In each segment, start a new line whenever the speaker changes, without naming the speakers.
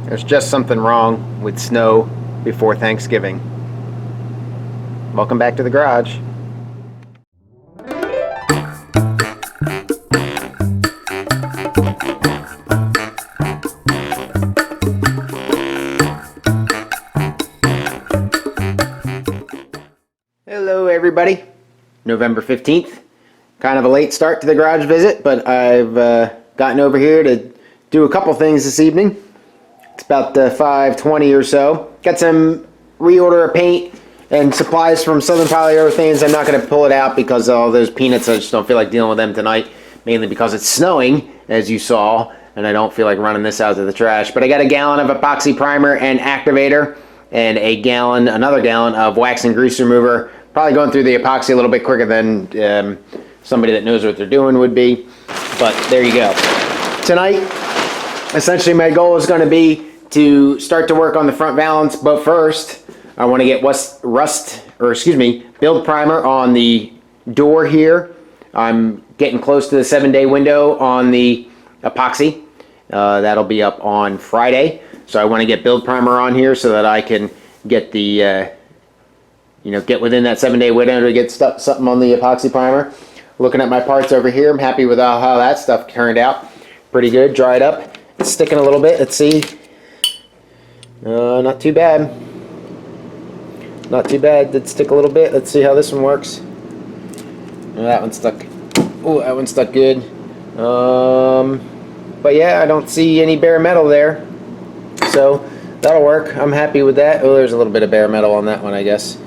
There's just something wrong with snow before Thanksgiving. Welcome back to the garage. Hello everybody. November 15th. Kind of a late start to the garage visit, but I've gotten over here to do a couple things this evening. It's about 5:20 or so. Got some reorder of paint and supplies from Southern Polyurethanes. I'm not going to pull it out because of all those peanuts. I just don't feel like dealing with them tonight, mainly because it's snowing, as you saw, and I don't feel like running this out to the trash. But I got a gallon of epoxy primer and activator and another gallon of wax and grease remover. Probably going through the epoxy a little bit quicker than somebody that knows what they're doing would be. But there you go. Tonight, essentially my goal is going to be to start to work on the front valance, but first I want to get build primer on the door here. I'm getting close to the 7-day window on the epoxy. That'll be up on Friday. So I want to get build primer on here so that I can get the, get within that 7-day window to get something on the epoxy primer. Looking at my parts over here, I'm happy with how that stuff turned out. Pretty good, dried up. It's sticking a little bit, let's see. Not too bad. Not too bad, did stick a little bit. Let's see how this one works. That one stuck. Oh, that one stuck good. But yeah, I don't see any bare metal there. So that'll work. I'm happy with that. Oh, there's a little bit of bare metal on that one, I guess.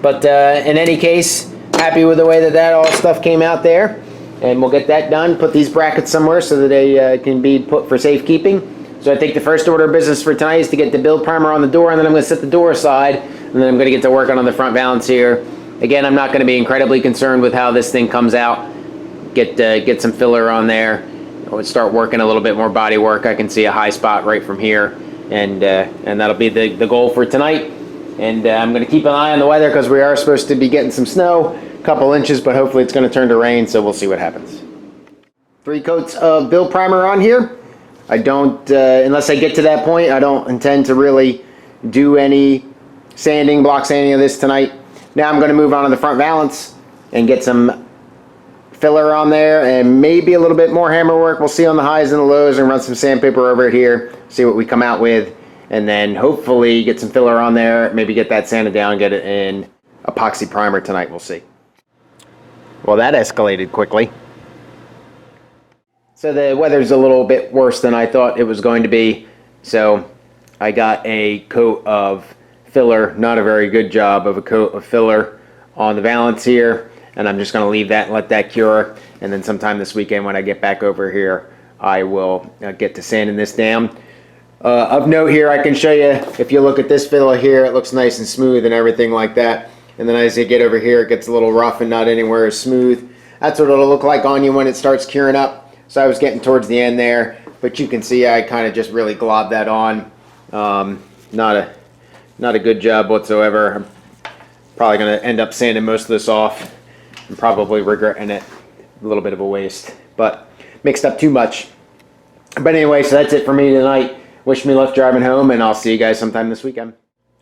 But in any case, happy with the way that all stuff came out there. And we'll get that done, put these brackets somewhere so that they can be put for safekeeping. So I think the first order of business for tonight is to get the build primer on the door, and then I'm going to set the door aside, and then I'm going to get to work on the front valance here. Again, I'm not going to be incredibly concerned with how this thing comes out. Get some filler on there. I would start working a little bit more body work. I can see a high spot right from here, and that'll be the goal for tonight. And I'm going to keep an eye on the weather because we are supposed to be getting some snow, a couple inches, but hopefully it's going to turn to rain, so we'll see what happens. 3 coats of build primer on here. I don't, unless I get to that point, I don't intend to really do any block sanding of this tonight. Now I'm going to move on to the front valance and get some filler on there and maybe a little bit more hammer work. We'll see on the highs and the lows, and run some sandpaper over here, see what we come out with, and then hopefully get some filler on there, maybe get that sanded down and get it in epoxy primer tonight. We'll see. Well, that escalated quickly. So the weather's a little bit worse than I thought it was going to be. So I got a coat of filler, not a very good job of a coat of filler on the valance here. And I'm just going to leave that and let that cure. And then sometime this weekend when I get back over here, I will get to sanding this down. Of note here, I can show you, if you look at this filler here, it looks nice and smooth and everything like that. And then as you get over here, it gets a little rough and not anywhere as smooth. That's what it'll look like on you when it starts curing up. So I was getting towards the end there, but you can see I kind of just really globbed that on. Not a good job whatsoever. I'm probably going to end up sanding most of this off and probably regretting it. A little bit of a waste, but mixed up too much. But anyway, so that's it for me tonight. Wish me luck driving home, and I'll see you guys sometime this weekend.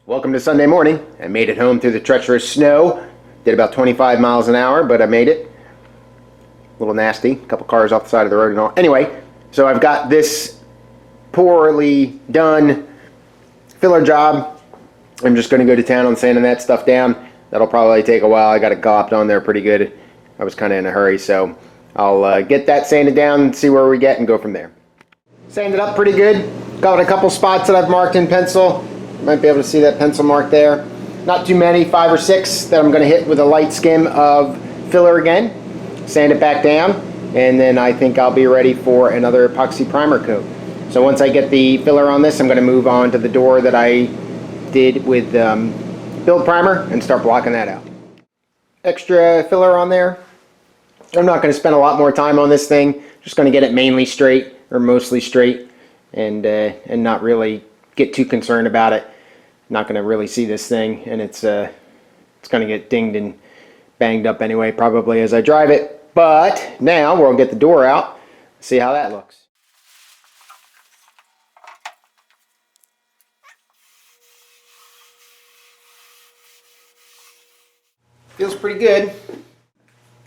Welcome to Sunday morning. I made it home through the treacherous snow. Did about 25 miles an hour, but I made it. A little nasty, a couple cars off the side of the road and all. Anyway, so I've got this poorly done filler job. I'm just going to go to town on sanding that stuff down. That'll probably take a while. I got it glopped on there pretty good. I was kind of in a hurry, so I'll get that sanded down and see where we get and go from there. Sanded up pretty good. Got a couple spots that I've marked in pencil. You might be able to see that pencil mark there. Not too many, 5 or 6 that I'm going to hit with a light skim of filler again. Sand it back down, and then I think I'll be ready for another epoxy primer coat. So once I get the filler on this, I'm going to move on to the door that I did with build primer and start blocking that out. Extra filler on there. I'm not going to spend a lot more time on this thing. Just going to get it mainly straight, or mostly straight, and not really get too concerned about it. Not going to really see this thing, and it's going to get dinged and banged up anyway, probably as I drive it. But now we'll get the door out, see how that looks. Feels pretty good.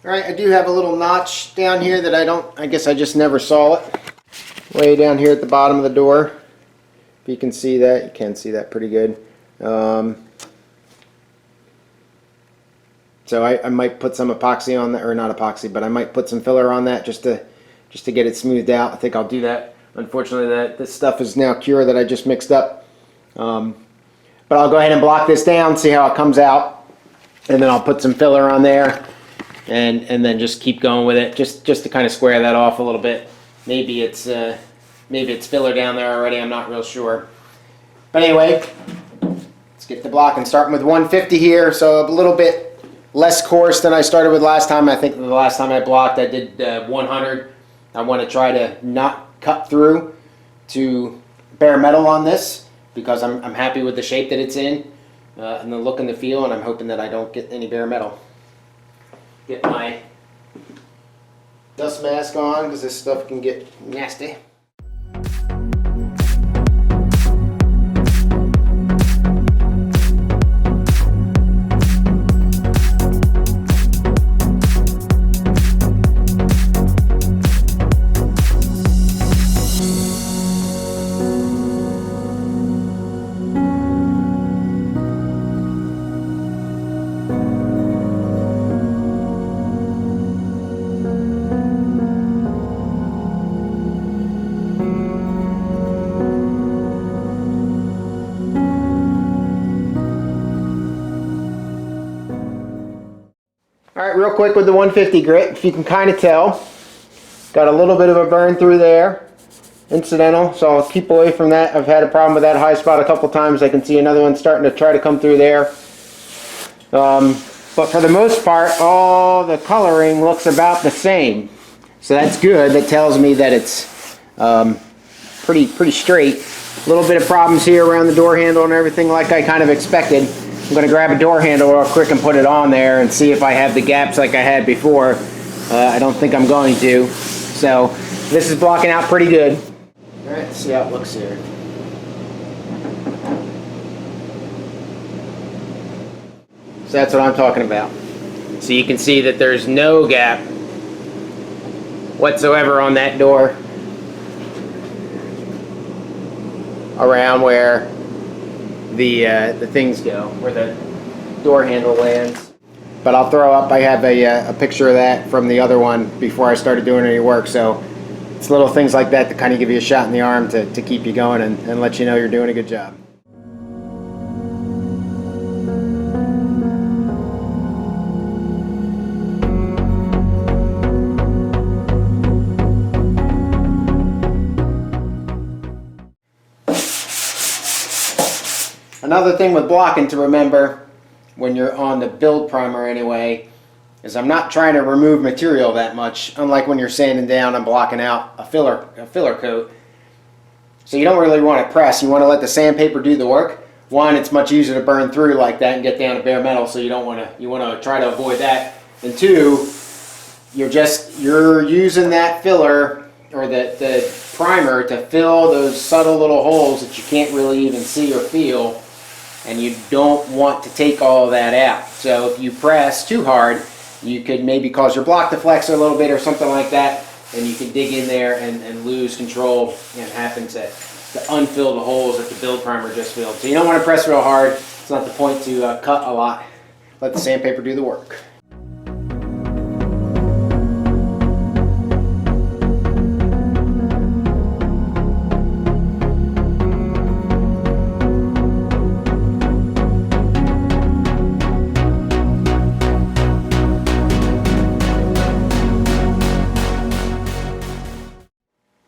All right, I do have a little notch down here that I guess I just never saw it. Way down here at the bottom of the door. If you can see that, you can see that pretty good. So I might put some epoxy on that, or not epoxy, but I might put some filler on that just to get it smoothed out. I think I'll do that. Unfortunately, this stuff is now Cure that I just mixed up. But I'll go ahead and block this down, see how it comes out, and then I'll put some filler on there, and then just keep going with it, just to kind of square that off a little bit. Maybe it's filler down there already. I'm not real sure. But anyway, let's get the blocking. Starting with 150 here, so a little bit less coarse than I started with last time. I think the last time I blocked, I did 100. I want to try to not cut through to bare metal on this because I'm happy with the shape that it's in and the look and the feel, and I'm hoping that I don't get any bare metal. Get my dust mask on because this stuff can get nasty. All right, real quick with the 150 grit, if you can kind of tell, got a little bit of a burn through there, incidental, so I'll keep away from that. I've had a problem with that high spot a couple times. I can see another one starting to try to come through there. But for the most part, all the coloring looks about the same. So that's good. That tells me that it's pretty straight. A little bit of problems here around the door handle and everything like I kind of expected. I'm going to grab a door handle real quick and put it on there and see if I have the gaps like I had before. I don't think I'm going to. So this is blocking out pretty good. All right, let's see how it looks here. So that's what I'm talking about. So you can see that there's no gap whatsoever on that door around where the things go, where the door handle lands. But I'll throw up, I have a picture of that from the other one before I started doing any work, so it's little things like that to kind of give you a shot in the arm to keep you going and let you know you're doing a good job. Another thing with blocking to remember when you're on the build primer anyway is I'm not trying to remove material that much, unlike when you're sanding down and blocking out a filler coat. So you don't really want to press. You want to let the sandpaper do the work. One, it's much easier to burn through like that and get down to bare metal, so you want to try to avoid that. And two, you're using that filler or the primer to fill those subtle little holes that you can't really even see or feel. And you don't want to take all of that out. So if you press too hard, you could maybe cause your block to flex a little bit or something like that, and you can dig in there and lose control and happen to unfill the holes that the build primer just filled. So you don't want to press real hard. It's not the point to cut a lot. Let the sandpaper do the work.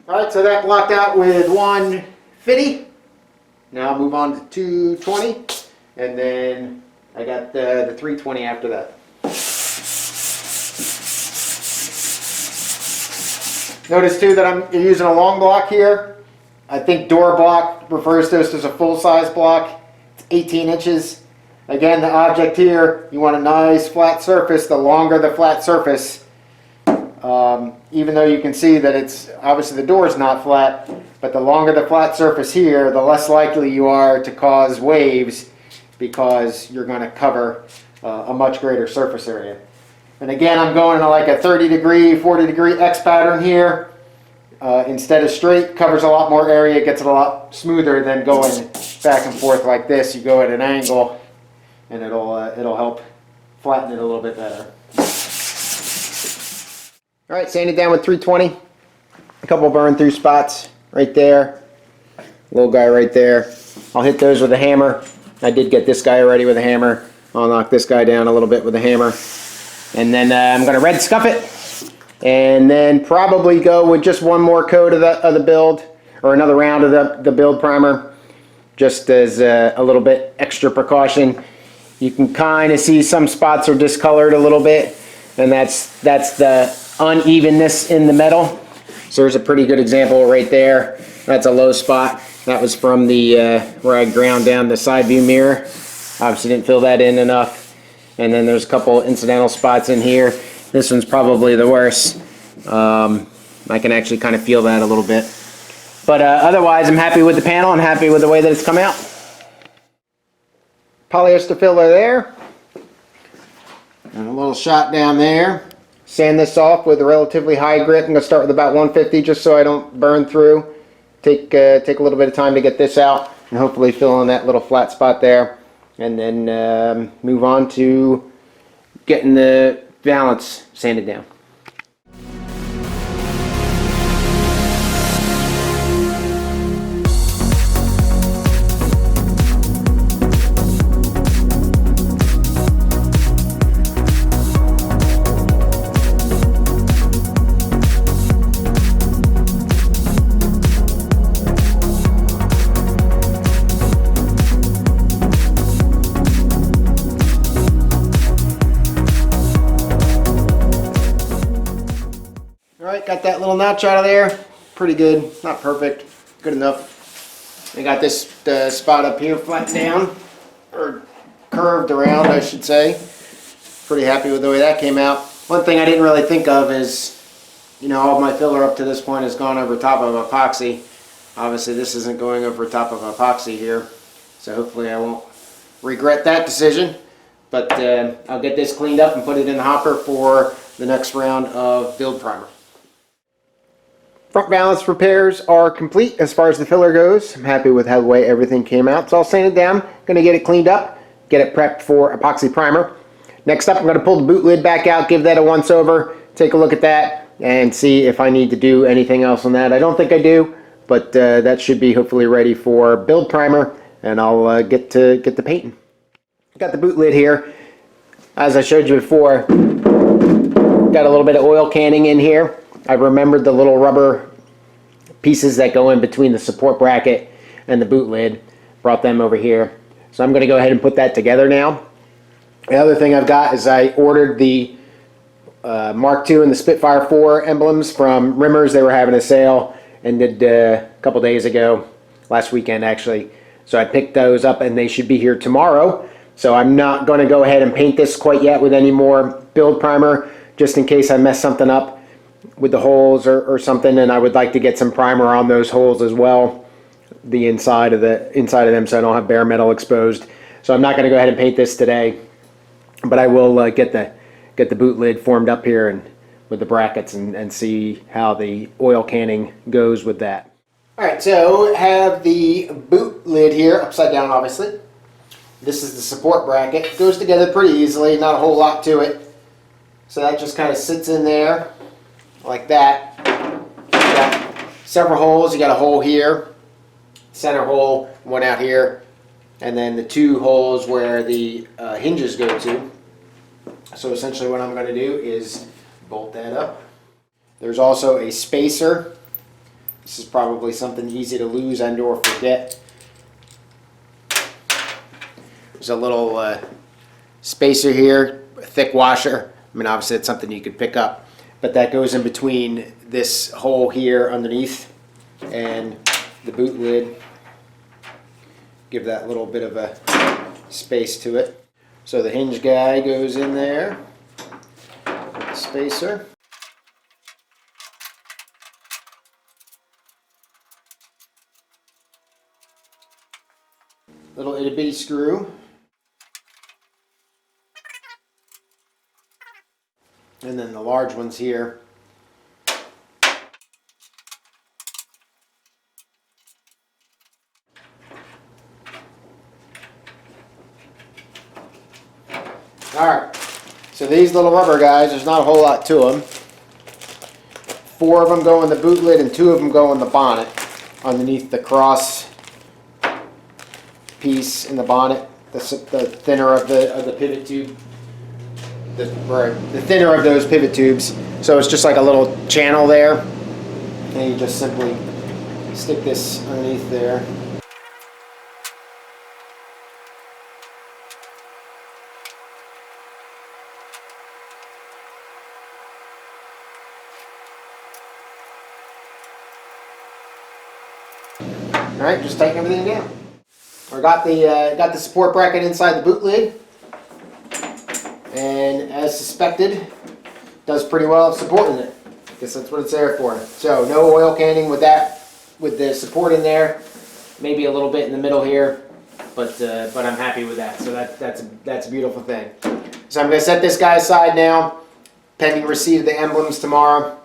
Alright, so that blocked out with 150. Now I'll move on to 220, and then I got the 320 after that. Notice too that I'm using a long block here. I think door block refers to this as a full-size block. It's 18 inches. Again, the object here, you want a nice flat surface. The longer the flat surface, even though you can see that it's obviously the door is not flat, but the longer the flat surface here, the less likely you are to cause waves because you're going to cover
a much greater surface area. And again, I'm going to like a 30 degree, 40 degree X pattern here. Instead of straight, covers a lot more area, gets it a lot smoother than going back and forth like this. You go at an angle and it'll help flatten it a little bit better.
All right, sand it down with 320. A couple burn through spots right there. Little guy right there. I'll hit those with a hammer. I did get this guy already with a hammer. I'll knock this guy down a little bit with a hammer. And then I'm going to red scuff it. And then probably go with just one more coat of the build, or another round of the build primer, just as a little bit extra precaution. You can kind of see some spots are discolored a little bit, and that's the unevenness in the metal. So there's a pretty good example right there. That's a low spot. That was from the where I ground down the side view mirror. Obviously didn't fill that in enough. And then there's a couple incidental spots in here. This one's probably the worst. I can actually kind of feel that a little bit. But otherwise, I'm happy with the panel. I'm happy with the way that it's come out. Polyester filler there. And a little shot down there. Sand this off with a relatively high grit. I'm going to start with about 150 just so I don't burn through. Take a little bit of time to get this out and hopefully fill in that little flat spot there. And then move on to getting the valance sanded down. Got that little notch out of there. Pretty good. Not perfect. Good enough. I got this spot up here flattened down, or curved around, I should say. Pretty happy with the way that came out. One thing I didn't really think of is, you know, all of my filler up to this point has gone over top of epoxy. Obviously this isn't going over top of epoxy here, so hopefully I won't regret that decision. But I'll get this cleaned up and put it in the hopper for the next round of build primer. Front valance repairs are complete as far as the filler goes. I'm happy with how the way everything came out. It's all sanded down. Going to get it cleaned up, get it prepped for epoxy primer. Next up, I'm going to pull the boot lid back out, give that a once over, take a look at that, and see if I need to do anything else on that. I don't think I do, but that should be hopefully ready for build primer, and I'll get the painting. Got the boot lid here. As I showed you before, got a little bit of oil canning in here. I remembered the little rubber pieces that go in between the support bracket and the boot lid. Brought them over here. So I'm going to go ahead and put that together now. The other thing I've got is I ordered the Mark II and the Spitfire 4 emblems from Rimmers. They were having a sale and did a couple days ago, last weekend actually. So I picked those up and they should be here tomorrow. So I'm not going to go ahead and paint this quite yet with any more build primer, just in case I mess something up with the holes or something, and I would like to get some primer on those holes as well, the inside of them, so I don't have bare metal exposed. So I'm not going to go ahead and paint this today, but I will get the boot lid formed up here and with the brackets and see how the oil canning goes with that. All right, so have the boot lid here upside down, obviously. This is the support bracket. It goes together pretty easily, not a whole lot to it. So that just kind of sits in there like that. You got several holes. You got a hole here, center hole, one out here, and then the two holes where the hinges go to. So essentially what I'm going to do is bolt that up. There's also a spacer. This is probably something easy to lose and or forget. There's a little spacer here, a thick washer. I mean, obviously it's something you could pick up, but that goes in between this hole here underneath and the boot lid. Give that little bit of a space to it. So the hinge guy goes in there with the spacer. Little itty bitty screw.
And then the large ones here. Alright, so these little rubber guys, there's not a whole lot to them. 4 of them go in the boot lid and 2 of them go in the bonnet underneath the cross piece in the bonnet, the thinner of the pivot tube, the thinner of those pivot tubes. So it's just like a little channel there, and you just simply stick this underneath there. All right, just tighten everything down. I got the support bracket inside the boot lid, and as suspected, does pretty well at supporting it. I guess that's what it's there for. So no oil canning with that, with the support in there. Maybe a little bit in the middle here, but I'm happy with that. So that's a beautiful thing. So I'm going to set this guy aside now, pending receipt of the emblems tomorrow.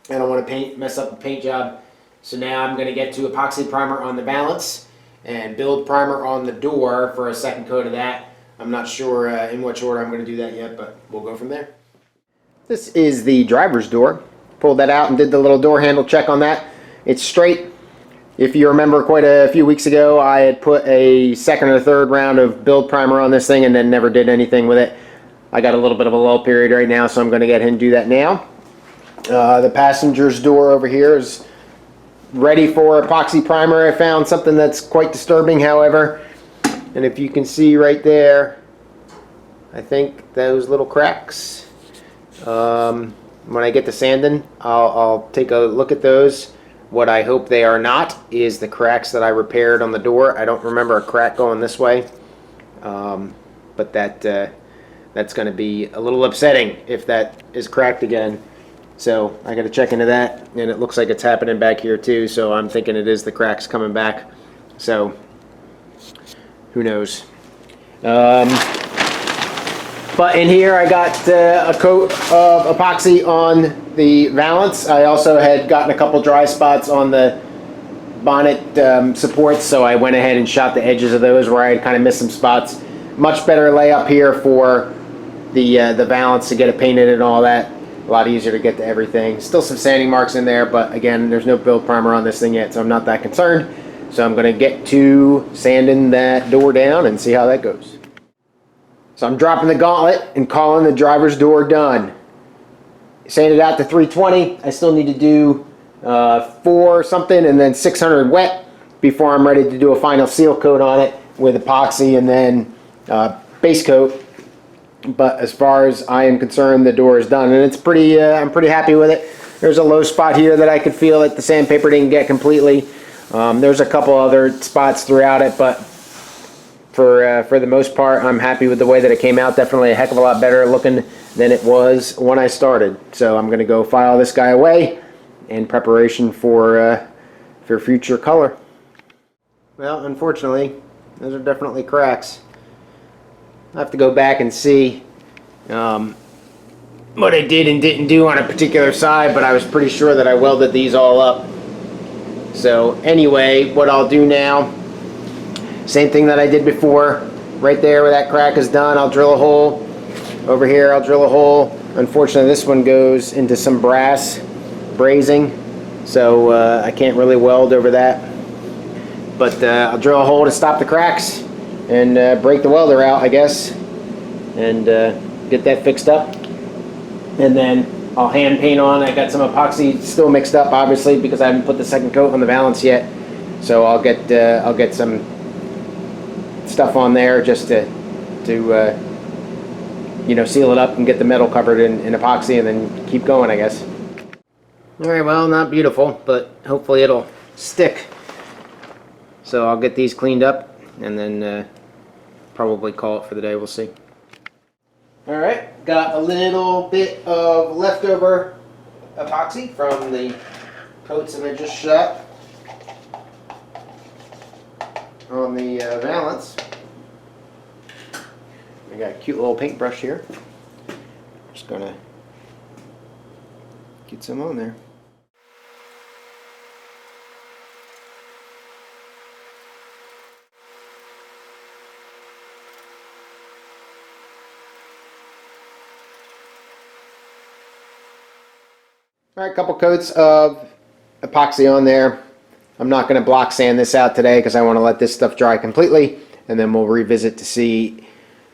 I don't want to mess up the paint job. So now I'm going to get to epoxy primer on the valance and build primer on the door for a second coat of that. I'm not sure in which order I'm going to do that yet, but we'll go from there. This is the driver's door. Pulled that out and did the little door handle check on that. It's straight. If you remember quite a few weeks ago, I had put a second or third round of build primer on this thing and then never did anything with it. I got a little bit of a lull period right now, so I'm going to get ahead and do that now. The passenger's door over here is ready for epoxy primer. I found something that's quite disturbing, however, and if you can see right there, I think those little cracks, when I get to sanding, I'll take a look at those. What I hope they are not is the cracks that I repaired on the door. I don't remember a crack going this way, but that's going to be a little upsetting if that is cracked again. So I got to check into that, and it looks like it's happening back here too, so I'm thinking it is the cracks coming back. So who knows. But in here I got a coat of epoxy on the valance. I also had gotten a couple dry spots on the bonnet supports, so I went ahead and shot the edges of those where I had kind of missed some spots. Much better layup here for the valance to get it painted and all that. A lot easier to get to everything. Still some sanding marks in there, but again, there's no build primer on this thing yet, so I'm not that concerned. So I'm going to get to sanding that door down and see how that goes. So I'm dropping the gauntlet and calling the driver's door done. Sanded out to 320. I still need to do 4 something and then 600 wet before I'm ready to do a final seal coat on it with epoxy and then base coat. But as far as I am concerned, the door is done, and it's pretty. I'm pretty happy with it. There's a low spot here that I could feel that the sandpaper didn't get completely. There's a couple other spots throughout it, but for the most part, I'm happy with the way that it came out. Definitely a heck of a lot better looking than it was when I started. So I'm going to go file this guy away in preparation for future color. Well, unfortunately, those are definitely cracks. I have to go back and see what I did and didn't do on a particular side, but I was pretty sure that I welded these all up. So anyway, what I'll do now, same thing that I did before, right there where that crack is done, I'll drill a hole. Over here, I'll drill a hole. Unfortunately, this one goes into some brass brazing, so I can't really weld over that. But I'll drill a hole to stop the cracks and break the welder out, I guess, and get that fixed up. And then I'll hand paint on. I got some epoxy still mixed up, obviously, because I haven't put the second coat on the valance yet. So I'll get some stuff on there just to you know, seal it up and get the metal covered in epoxy, and then keep going, I guess. All right, well, not beautiful, but hopefully it'll stick. So I'll get these cleaned up and then probably call it for the day. We'll see. All right, got a little bit of leftover epoxy from the coats that I just shot on the valance. I got a cute little paintbrush here. Just gonna
Get some on there. All right, couple coats of epoxy on there. I'm not going to block sand this out today because I want to let this stuff dry completely, and then we'll revisit to see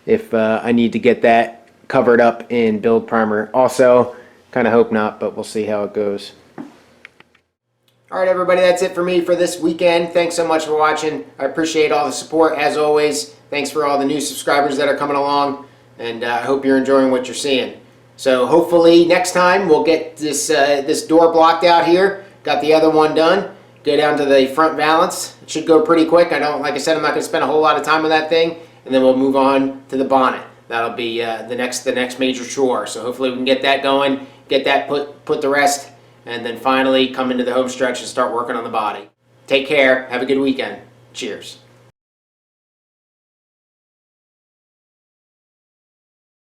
if I need to get that covered up in build primer also. Kind of hope not, but we'll see how it goes. All right, everybody, that's it for me for this weekend. Thanks so much for watching. I appreciate all the support as always. Thanks for all the new subscribers that are coming along, and I hope you're enjoying what you're seeing. So hopefully next time we'll get this this door blocked out here. Got the other one done. Go down to the front valance. It should go pretty quick. Like I said, I'm not going to spend a whole lot of time on that thing, and then we'll move on to the bonnet. That'll be the next major chore. So hopefully we can get that going, get that put to rest, and then finally come into the home stretch and start working on the body. Take care. Have a good weekend. Cheers.